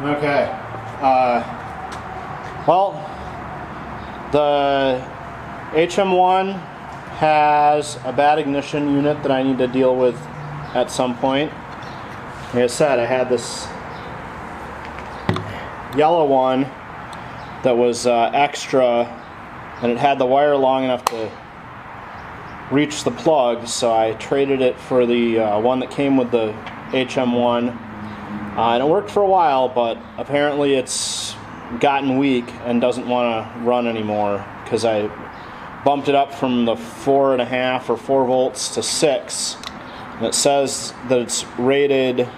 Okay. Well, the HM1 has a bad ignition unit that I need to deal with at some point. Like I said, I had this yellow one that was extra, and it had the wire long enough to reach the plug, so I traded it for the one that came with the HM1. And it worked for a while, but apparently it's gotten weak and doesn't want to run anymore because I bumped it up from the 4.5 or 4 volts to 6. And it says that it's rated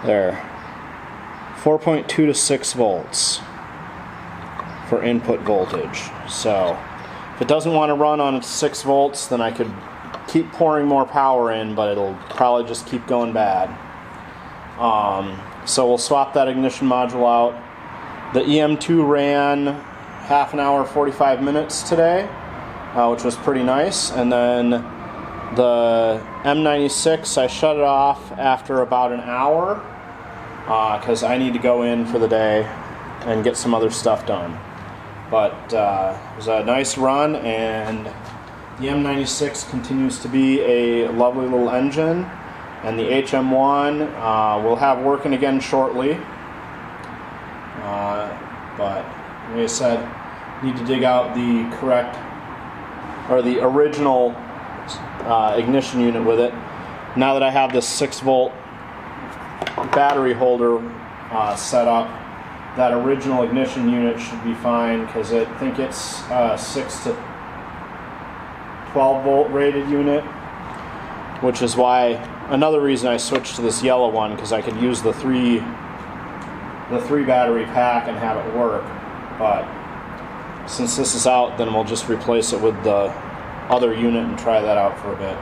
there 4.2 to 6 volts for input voltage. So if it doesn't want to run on 6 volts, then I could keep pouring more power in, but it'll probably just keep going bad. So we'll swap that ignition module out. The EM2 ran half an hour, 45 minutes today, which was pretty nice. And then the M96, I shut it off after about an hour because I need to go in for the day and get some other stuff done. But it was a nice run, and the M96 continues to be a lovely little engine, and the HM1 we'll have working again shortly. But like I said, need to dig out the correct, or the original ignition unit with it. Now that I have this 6-volt battery holder set up, that original ignition unit should be fine, because I think it's 6 to 12 volt rated unit, which is why another reason I switched to this yellow one, because I could use the three battery pack and have it work. But since this is out, then we'll just replace it with the other unit and try that out for a bit.